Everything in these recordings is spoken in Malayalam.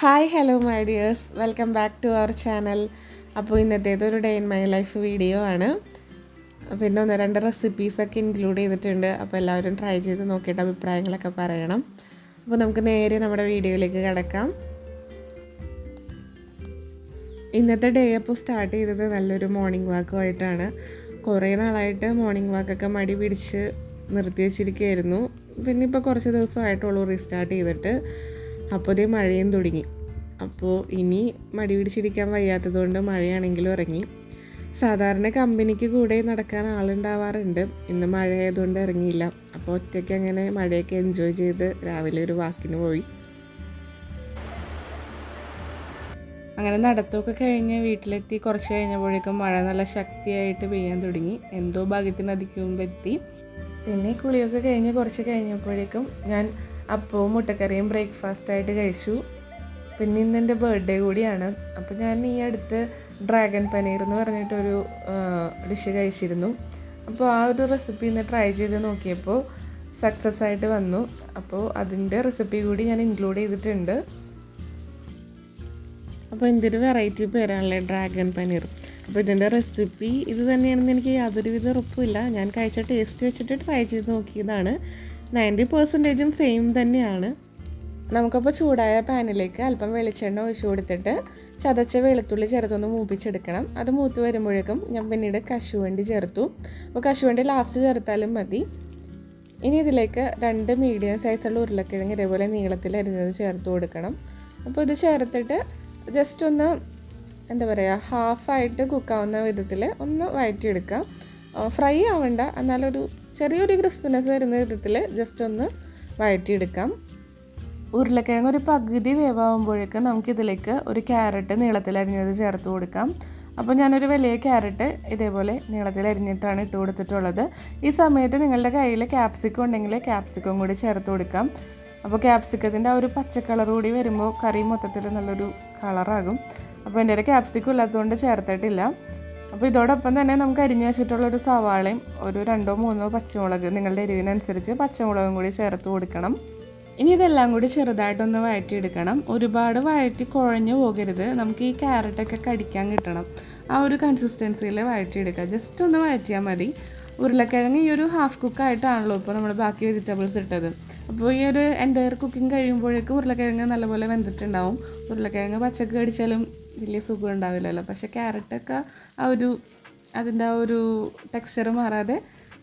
Hi hello my dears, welcome back to our channel. അപ്പോൾ ഇന്നത്തേതൊരു day in my life video ആണ്. പിന്നെ ഒന്ന് രണ്ട് റെസിപ്പീസൊക്കെ ഇൻക്ലൂഡ് ചെയ്തിട്ടുണ്ട്. അപ്പോൾ എല്ലാവരും ട്രൈ ചെയ്ത് നോക്കിയിട്ട് അഭിപ്രായങ്ങളൊക്കെ പറയണം. അപ്പോൾ നമുക്ക് നേരെ നമ്മുടെ വീഡിയോയിലേക്ക് കിടക്കാം. ഇന്നത്തെ ഡേ അപ്പോൾ സ്റ്റാർട്ട് ചെയ്തത് നല്ലൊരു മോർണിംഗ് വാക്കുമായിട്ടാണ്. കുറേ നാളായിട്ട് മോർണിംഗ് വാക്കൊക്കെ മടി പിടിച്ച് നിർത്തി വെച്ചിരിക്കുകയായിരുന്നു. പിന്നെ ഇപ്പോൾ കുറച്ച് ദിവസമായിട്ടുള്ളൂ റീസ്റ്റാർട്ട് ചെയ്തിട്ട്. അപ്പോൾ ഇതേ മഴയും തുടങ്ങി. അപ്പോൾ ഇനി മടി പിടിച്ചിരിക്കാൻ വയ്യാത്തതുകൊണ്ട് മഴയാണെങ്കിലും ഇറങ്ങി. സാധാരണ കമ്പനിക്ക് കൂടെ നടക്കാൻ ആളുണ്ടാവാറുണ്ട്. ഇന്ന് മഴ ആയതുകൊണ്ട് ഇറങ്ങിയില്ല. അപ്പോൾ ഒറ്റയ്ക്ക് അങ്ങനെ മഴയൊക്കെ എൻജോയ് ചെയ്ത് രാവിലെ ഒരു വാക്കിന് പോയി. അങ്ങനെ നടത്തമൊക്കെ കഴിഞ്ഞ് വീട്ടിലെത്തി കുറച്ച് കഴിഞ്ഞപ്പോഴേക്കും മഴ നല്ല ശക്തിയായിട്ട് പെയ്യാൻ തുടങ്ങി. എന്തോ ഭാഗ്യത്തിന് അതിക്കുമ്പോൾ എത്തി. പിന്നെ കുളിയൊക്കെ കഴിഞ്ഞ് കുറച്ച് കഴിഞ്ഞപ്പോഴേക്കും ഞാൻ അപ്പവും മുട്ടക്കറിയും ബ്രേക്ക്ഫാസ്റ്റായിട്ട് കഴിച്ചു. പിന്നെ ഇന്ന് എൻ്റെ ബർത്ത്ഡേ കൂടിയാണ്. അപ്പോൾ ഞാൻ ഈ അടുത്ത് ഡ്രാഗൺ പനീർ എന്ന് പറഞ്ഞിട്ടൊരു ഡിഷ് കഴിച്ചിരുന്നു. അപ്പോൾ ആ ഒരു റെസിപ്പി ഇന്ന് ട്രൈ ചെയ്ത് നോക്കിയപ്പോൾ സക്സസ് ആയിട്ട് വന്നു. അപ്പോൾ അതിൻ്റെ റെസിപ്പി കൂടി ഞാൻ ഇൻക്ലൂഡ് ചെയ്തിട്ടുണ്ട്. അപ്പോൾ എന്തൊരു വെറൈറ്റി പേരാണല്ലേ ഡ്രാഗൺ പനീർ. അപ്പോൾ ഇതിൻ്റെ റെസിപ്പി ഇത് തന്നെയാണെന്ന് എനിക്ക് യാതൊരുവിധ ഉറപ്പുമില്ല. ഞാൻ കഴിച്ച ടേസ്റ്റ് വെച്ചിട്ട് ട്രൈ ചെയ്ത് നോക്കിയതാണ്. 90% സെയിം തന്നെയാണ്. നമുക്കപ്പോൾ ചൂടായ പാനിലേക്ക് അല്പം വെളിച്ചെണ്ണ ഒഴിച്ചു കൊടുത്തിട്ട് ചതച്ച വെളുത്തുള്ളി ചേർത്തൊന്ന് മൂപ്പിച്ചെടുക്കണം. അത് മൂത്ത് വരുമ്പോഴേക്കും ഞാൻ പിന്നീട് കശുവണ്ടി ചേർത്തു. അപ്പോൾ കശുവണ്ടി ലാസ്റ്റ് ചേർത്താലും മതി. ഇനി ഇതിലേക്ക് 2 മീഡിയം സൈസുള്ള ഉരുളക്കിഴങ്ങ് ഇതേപോലെ നീളത്തിൽ അരിഞ്ഞത് ചേർത്ത് കൊടുക്കണം. അപ്പോൾ ഇത് ചേർത്തിട്ട് ജസ്റ്റ് ഒന്ന് ഹാഫായിട്ട് കുക്കാവുന്ന വിധത്തിൽ ഒന്ന് വഴറ്റിയെടുക്കാം. ഫ്രൈ ആവണ്ട, എന്നാലൊരു ചെറിയൊരു ക്രിസ്പിനെസ് വരുന്ന വിധത്തിൽ ജസ്റ്റ് ഒന്ന് വഴറ്റിയെടുക്കാം. ഉരുളക്കിഴങ്ങ് ഒരു പകുതി വേവാകുമ്പോഴേക്കും നമുക്കിതിലേക്ക് ഒരു ക്യാരറ്റ് നീളത്തിലരിഞ്ഞത് ചേർത്ത് കൊടുക്കാം. അപ്പോൾ ഞാനൊരു വലിയ ക്യാരറ്റ് ഇതേപോലെ നീളത്തിലരിഞ്ഞിട്ടാണ് ഇട്ട് കൊടുത്തിട്ടുള്ളത്. ഈ സമയത്ത് നിങ്ങളുടെ കയ്യിൽ ക്യാപ്സിക്കം ഉണ്ടെങ്കിൽ ക്യാപ്സിക്കം കൂടി ചേർത്ത് കൊടുക്കാം. അപ്പോൾ ക്യാപ്സിക്കത്തിൻ്റെ ആ ഒരു പച്ച കളർ കൂടി വരുമ്പോൾ കറി മൊത്തത്തിൽ നല്ലൊരു കളറാകും. അപ്പോൾ എൻ്റെ ക്യാപ്സിക്കം ഇല്ലാത്തതുകൊണ്ട് ചേർത്തിട്ടില്ല. അപ്പോൾ ഇതോടൊപ്പം തന്നെ നമുക്ക് അരിഞ്ഞു വെച്ചിട്ടുള്ളൊരു സവാളയും ഒരു 2-3 പച്ചമുളക് നിങ്ങളുടെ എരിവിനനുസരിച്ച് പച്ചമുളകും കൂടി ചേർത്ത് കൊടുക്കണം. ഇനി ഇതെല്ലാം കൂടി ചെറുതായിട്ടൊന്ന് വഴറ്റിയെടുക്കണം. ഒരുപാട് വഴറ്റി കുഴഞ്ഞു പോകരുത്. നമുക്ക് ഈ ക്യാരറ്റൊക്കെ കടിക്കാൻ കിട്ടണം. ആ ഒരു കൺസിസ്റ്റൻസിയിൽ വഴറ്റിയെടുക്കുക. ജസ്റ്റ് ഒന്ന് വഴറ്റിയാൽ മതി. ഉരുളക്കിഴങ്ങ് ഈ ഒരു ഹാഫ് കുക്കായിട്ടാണല്ലോ ഇപ്പോൾ നമ്മൾ ബാക്കി വെജിറ്റബിൾസ് ഇട്ടത്. അപ്പോൾ ഈ ഒരു എൻ്റയർ കുക്കിംഗ് കഴിയുമ്പോഴേക്കും ഉരുളക്കിഴങ്ങ് നല്ലപോലെ വെന്തിട്ടുണ്ടാവും. ഉരുളക്കിഴങ്ങ് പച്ചക്ക് കടിച്ചാലും വലിയ സുഖം ഉണ്ടാവില്ലല്ലോ. പക്ഷേ ക്യാരറ്റൊക്കെ അതിൻ്റെ ആ ഒരു ടെക്സ്ചർ മാറാതെ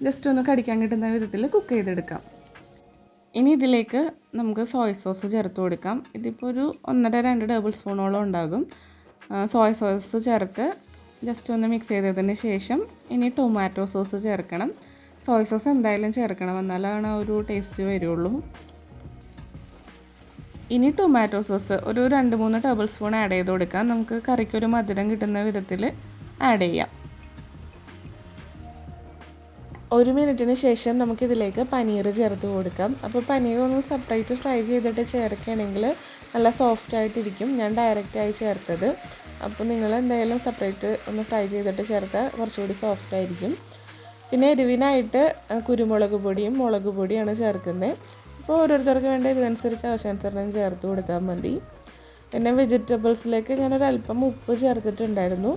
ജസ്റ്റ് ഒന്ന് കടിക്കാൻ കിട്ടുന്ന വിധത്തിൽ കുക്ക് ചെയ്തെടുക്കാം. ഇനി ഇതിലേക്ക് നമുക്ക് സോയ സോസ് ചേർത്ത് കൊടുക്കാം. ഇതിപ്പോൾ ഒരു 1.5-2 ടേബിൾ സ്പൂണോളം ഉണ്ടാകും. സോയ സോസ് ചേർത്ത് ജസ്റ്റ് ഒന്ന് മിക്സ് ചെയ്തതിന് ശേഷം ഇനി ടൊമാറ്റോ സോസ് ചേർക്കണം. സോയ സോസ് എന്തായാലും ചേർക്കണം, എന്നാലാണ് ആ ഒരു ടേസ്റ്റ് വരുള്ളൂ. ഇനി ടൊമാറ്റോ സോസ് ഒരു 2-3 ടേബിൾ സ്പൂൺ ആഡ് ചെയ്ത് കൊടുക്കാം. നമുക്ക് കറിക്കൊരു മധുരം കിട്ടുന്ന വിധത്തിൽ ആഡ് ചെയ്യാം. 1 മിനിറ്റിന് ശേഷം നമുക്കിതിലേക്ക് പനീർ ചേർത്ത് കൊടുക്കാം. അപ്പോൾ പനീർ ഒന്ന് സെപ്പറേറ്റ് ഫ്രൈ ചെയ്തിട്ട് ചേർക്കുകയാണെങ്കിൽ നല്ല സോഫ്റ്റായിട്ടിരിക്കും. ഞാൻ ഡയറക്റ്റായി ചേർത്തത്. അപ്പോൾ നിങ്ങൾ എന്തായാലും സെപ്പറേറ്റ് ഒന്ന് ഫ്രൈ ചെയ്തിട്ട് ചേർത്താൽ കുറച്ചുകൂടി സോഫ്റ്റായിരിക്കും. പിന്നെ എരിവിനായിട്ട് കുരുമുളക് പൊടിയും മുളക് പൊടിയാണ് ചേർക്കുന്നത്. അപ്പോൾ ഓരോരുത്തർക്ക് വേണ്ട ഇതിനനുസരിച്ച് ആവശ്യാനുസരണം ചേർത്ത് കൊടുത്താൽ മതി. പിന്നെ വെജിറ്റബിൾസിലേക്ക് ഞാനൊരല്പം ഉപ്പ് ചേർത്തിട്ടുണ്ടായിരുന്നു.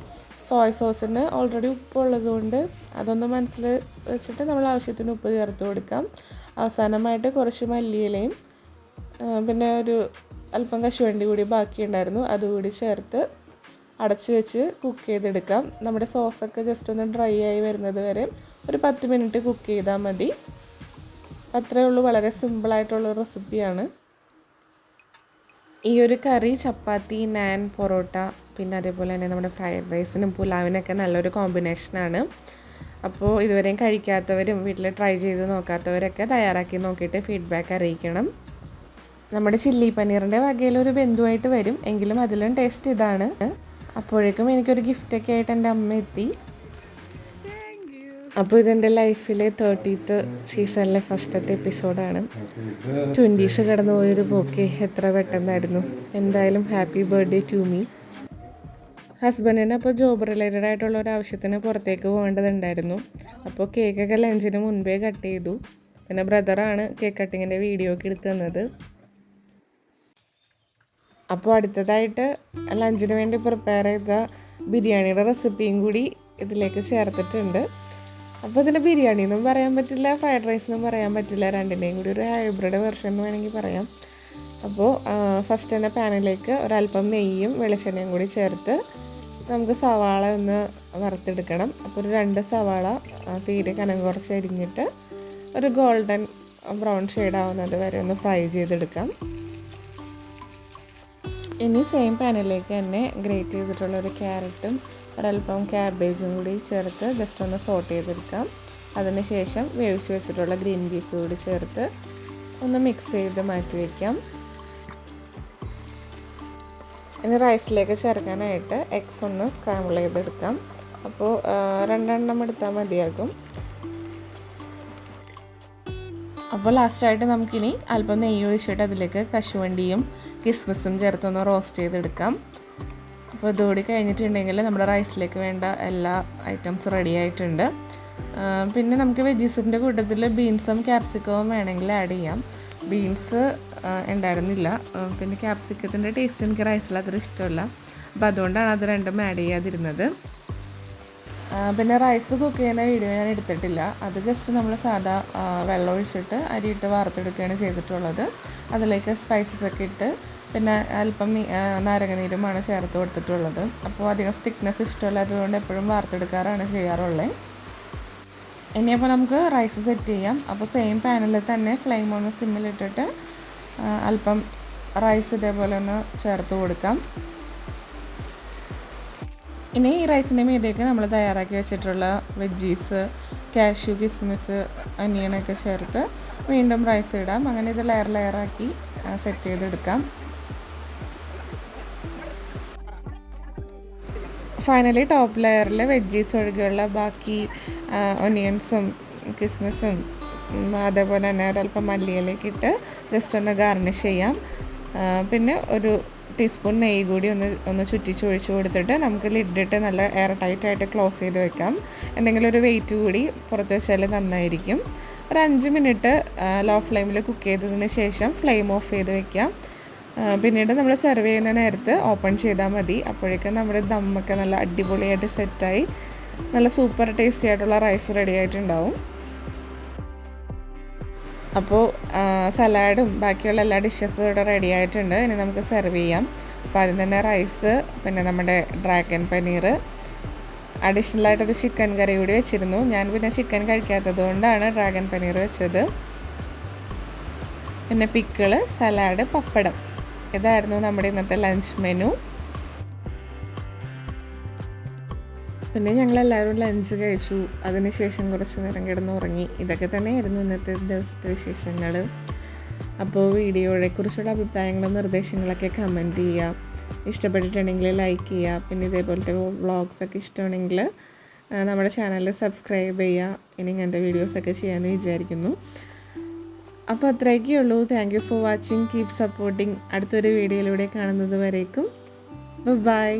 സോയ സോസിന് ഓൾറെഡി ഉപ്പുള്ളതുകൊണ്ട് അതൊന്ന് മനസ്സിൽ വെച്ചിട്ട് നമ്മൾ ആവശ്യത്തിന് ഉപ്പ് ചേർത്ത് കൊടുക്കാം. അവസാനമായിട്ട് കുറച്ച് മല്ലിയിലയും പിന്നെ ഒരു അല്പം കശുവണ്ടി കൂടി ബാക്കിയുണ്ടായിരുന്നു, അതുകൂടി ചേർത്ത് അടച്ച് വെച്ച് കുക്ക് ചെയ്തെടുക്കാം. നമ്മുടെ സോസൊക്കെ ജസ്റ്റ് ഒന്ന് ഡ്രൈ ആയി വരുന്നത് വരെ ഒരു 10 മിനിറ്റ് കുക്ക് ചെയ്താൽ മതി. അത്രയേ ഉള്ളൂ. വളരെ സിമ്പിളായിട്ടുള്ള റെസിപ്പിയാണ്. ഈ ഒരു കറി ചപ്പാത്തി, നാൻ, പൊറോട്ട, പിന്നെ അതേപോലെ തന്നെ നമ്മുടെ ഫ്രൈഡ് റൈസിനും പുലാവിനൊക്കെ നല്ലൊരു കോമ്പിനേഷനാണ്. അപ്പോൾ ഇതുവരെയും കഴിക്കാത്തവരും വീട്ടിൽ ട്രൈ ചെയ്ത് നോക്കാത്തവരൊക്കെ തയ്യാറാക്കി നോക്കിയിട്ട് ഫീഡ്ബാക്ക് അറിയിക്കണം. നമ്മുടെ ചില്ലി പനീറിൻ്റെ വകയിലൊരു ബന്ധുവായിട്ട് വരും, എങ്കിലും അതിലും ടേസ്റ്റ് ഇതാണ്. അപ്പോഴേക്കും എനിക്കൊരു ഗിഫ്റ്റൊക്കെ ആയിട്ട് എൻ്റെ അമ്മ എത്തി. അപ്പോൾ ഇതെൻ്റെ ലൈഫിലെ 30th സീസണിലെ ഫസ്റ്റത്തെ എപ്പിസോഡാണ്. 20s കടന്നു പോയൊരു പോക്കെ എത്ര പെട്ടെന്നായിരുന്നു. എന്തായാലും ഹാപ്പി ബർത്ത്ഡേ ടു മീ. ഹസ്ബൻഡിന് അപ്പോൾ ജോബ് റിലേറ്റഡ് ആയിട്ടുള്ള ഒരു ആവശ്യത്തിന് പുറത്തേക്ക് പോകേണ്ടതുണ്ടായിരുന്നു. അപ്പോൾ കേക്കൊക്കെ ലഞ്ചിന് മുൻപേ കട്ട് ചെയ്തു. പിന്നെ ബ്രദറാണ് കേക്ക് കട്ടിങ്ങിൻ്റെ വീഡിയോ ഒക്കെ എടുത്തു തന്നത്. അപ്പോൾ അടുത്തതായിട്ട് ലഞ്ചിന് വേണ്ടി പ്രിപ്പയർ ചെയ്ത ബിരിയാണിയുടെ റെസിപ്പിയും കൂടി ഇതിലേക്ക് ചേർത്തിട്ടുണ്ട്. അപ്പോൾ ഇതിന് ബിരിയാണി എന്നും പറയാൻ പറ്റില്ല, ഫ്രൈഡ് റൈസ് എന്നും പറയാൻ പറ്റില്ല, രണ്ടിൻ്റെയും കൂടി ഒരു ഹൈബ്രിഡ് വെർഷൻ എന്ന് വേണമെങ്കിൽ പറയാം. അപ്പോൾ ഫസ്റ്റ് തന്നെ പാനിലേക്ക് ഒരല്പം നെയ്യും വെളിച്ചെണ്ണയും കൂടി ചേർത്ത് നമുക്ക് സവാള ഒന്ന് വറുത്തെടുക്കണം. അപ്പോൾ ഒരു 2 സവാള തീരെ കനം കുറച്ച് അരിഞ്ഞിട്ട് ഒരു ഗോൾഡൻ ബ്രൗൺ ഷെയ്ഡ് ആവുന്നത് വരെ ഒന്ന് ഫ്രൈ ചെയ്തെടുക്കാം. ഇനി സെയിം പാനിലേക്ക് തന്നെ ഗ്രേറ്റ് ചെയ്തിട്ടുള്ള ഒരു ക്യാരറ്റും ഒരല്പം ക്യാബേജും കൂടി ചേർത്ത് ജസ്റ്റ് ഒന്ന് സോട്ട് ചെയ്തെടുക്കാം. അതിനുശേഷം വേവിച്ച് വെച്ചിട്ടുള്ള ഗ്രീൻ പീസ് കൂടി ചേർത്ത് ഒന്ന് മിക്സ് ചെയ്ത് മാറ്റി വയ്ക്കാം. ഇനി റൈസിലേക്ക് ചേർക്കാനായിട്ട് എഗ്സ് ഒന്ന് സ്ക്രാമ്പിൾ ചെയ്തെടുക്കാം. അപ്പോൾ 2 എണ്ണം എടുത്താൽ മതിയാകും. അപ്പോൾ ലാസ്റ്റായിട്ട് നമുക്കിനി അല്പം നെയ്യ് ഒഴിച്ചിട്ട് അതിലേക്ക് കശുവണ്ടിയും കിസ്മിസും ചേർത്തൊന്ന് റോസ്റ്റ് ചെയ്തെടുക്കാം. അപ്പോൾ ഇതുകൂടി കഴിഞ്ഞിട്ടുണ്ടെങ്കിൽ നമ്മുടെ റൈസിലേക്ക് വേണ്ട എല്ലാ ഐറ്റംസും റെഡി ആയിട്ടുണ്ട്. പിന്നെ നമുക്ക് വെജീസിൻ്റെ കൂട്ടത്തിൽ ബീൻസും ക്യാപ്സിക്കവും വേണമെങ്കിൽ ആഡ് ചെയ്യാം. ബീൻസ് ഉണ്ടായിരുന്നില്ല, പിന്നെ ക്യാപ്സിക്കത്തിൻ്റെ ടേസ്റ്റ് എനിക്ക് റൈസിൽ അത്ര ഇഷ്ടമല്ല, അപ്പോൾ അതുകൊണ്ടാണ് അത് രണ്ടും ആഡ് ചെയ്യാതിരുന്നത്. പിന്നെ റൈസ് കുക്ക് ചെയ്യുന്ന വീഡിയോ ഞാൻ എടുത്തിട്ടില്ല, അത് ജസ്റ്റ് നമ്മൾ സാധാ വെള്ളം ഒഴിച്ചിട്ട് അരിയിട്ട് വറുത്തെടുക്കുകയാണ് ചെയ്തിട്ടുള്ളത്. അതിലേക്ക് സ്പൈസസ് ഒക്കെ ഇട്ട് പിന്നെ അല്പം നാരങ്ങനീരുമാണ് ചേർത്ത് കൊടുത്തിട്ടുള്ളത്. അപ്പോൾ അധികം സ്റ്റിക്നെസ് ഇഷ്ടമല്ലാത്തതുകൊണ്ട് എപ്പോഴും വറുത്തെടുക്കാറാണ് ചെയ്യാറുള്ളത്. ഇനിയപ്പോൾ നമുക്ക് റൈസ് സെറ്റ് ചെയ്യാം. അപ്പോൾ സെയിം പാനിൽ തന്നെ ഫ്ലെയിം ഒന്ന് സിമ്മിലിട്ടിട്ട് അല്പം റൈസ് ഇതേപോലെ ഒന്ന് ചേർത്ത് കൊടുക്കാം. ഇനി ഈ റൈസിൻ്റെ മീതേക്ക് നമ്മൾ തയ്യാറാക്കി വെച്ചിട്ടുള്ള വെജീസ്, കാഷ്യൂ, കിസ്മിസ്, അനിയനൊക്കെ ചേർത്ത് വീണ്ടും റൈസ് ഇടാം. അങ്ങനെ ഇത് ലെയറാക്കി സെറ്റ് ചെയ്തെടുക്കാം. ഫൈനലി ടോപ്പ് ലെയറിൽ വെജീസ് ഒഴികെയുള്ള ബാക്കി ഒനിയൻസും കിസ്മിസും അതേപോലെ തന്നെ ഒരല്പം മല്ലിയിലേക്ക് ഇട്ട് ജസ്റ്റ് ഒന്ന് ഗാർണിഷ് ചെയ്യാം. പിന്നെ ഒരു ടീസ്പൂൺ നെയ്യ് കൂടി ഒന്ന് ചുറ്റിച്ചൊഴിച്ച് കൊടുത്തിട്ട് നമുക്ക് ലിഡിട്ട് നല്ല എയർ ടൈറ്റായിട്ട് ക്ലോസ് ചെയ്ത് വെക്കാം. എന്തെങ്കിലും ഒരു വെയിറ്റ് കൂടി പുറത്ത് വെച്ചാൽ നന്നായിരിക്കും. ഒരു 5 മിനിറ്റ് ലോ ഫ്ലെയിമിൽ കുക്ക് ചെയ്തതിന് ശേഷം ഫ്ലെയിം ഓഫ് ചെയ്ത് വെക്കാം. പിന്നീട് നമ്മൾ സെർവ് ചെയ്യുന്ന നേരത്ത് ഓപ്പൺ ചെയ്താൽ മതി. അപ്പോഴേക്കും നമ്മുടെ ദമ്മൊക്കെ നല്ല അടിപൊളിയായിട്ട് സെറ്റായി നല്ല സൂപ്പർ ടേസ്റ്റി ആയിട്ടുള്ള റൈസ് റെഡി ആയിട്ടുണ്ടാവും. അപ്പോൾ സലാഡും ബാക്കിയുള്ള എല്ലാ ഡിഷസും ഇവിടെ റെഡി ആയിട്ടുണ്ട്. ഇനി നമുക്ക് സെർവ് ചെയ്യാം. അപ്പോൾ അതിന് തന്നെ റൈസ്, പിന്നെ നമ്മുടെ ഡ്രാഗൺ പനീർ, അഡീഷണലായിട്ടൊരു ചിക്കൻ കറി കൂടി വെച്ചിരുന്നു. ഞാൻ പിന്നെ ചിക്കൻ കഴിക്കാത്തത് കൊണ്ടാണ് ഡ്രാഗൺ പനീർ വെച്ചത്. പിന്നെ പിക്കിള്, സലാഡ്, പപ്പടം, ഇതായിരുന്നു നമ്മുടെ ഇന്നത്തെ ലഞ്ച് മെനു. പിന്നെ ഞങ്ങളെല്ലാവരും ലഞ്ച് കഴിച്ചു. അതിനുശേഷം കുറച്ച് നേരം കിടന്നുറങ്ങി. ഇതൊക്കെ തന്നെയായിരുന്നു ഇന്നത്തെ ദിവസത്തെ വിശേഷങ്ങൾ. അപ്പോൾ വീഡിയോയെക്കുറിച്ചുള്ള അഭിപ്രായങ്ങളും നിർദ്ദേശങ്ങളൊക്കെ കമൻറ്റ് ചെയ്യുക. ഇഷ്ടപ്പെട്ടിട്ടുണ്ടെങ്കിൽ ലൈക്ക് ചെയ്യുക. പിന്നെ ഇതേപോലത്തെ വ്ളോഗ്സൊക്കെ ഇഷ്ടമാണെങ്കിൽ നമ്മുടെ ചാനൽ സബ്സ്ക്രൈബ് ചെയ്യുക. ഇനി ഇങ്ങനത്തെ വീഡിയോസൊക്കെ ചെയ്യാമെന്ന് വിചാരിക്കുന്നു. അപ്പോൾ അത്രയൊക്കെ ഉള്ളൂ. Thank you for watching. Keep supporting. അടുത്തൊരു വീഡിയോയിലൂടെ കാണുന്നത് വരേക്കും ബൈ.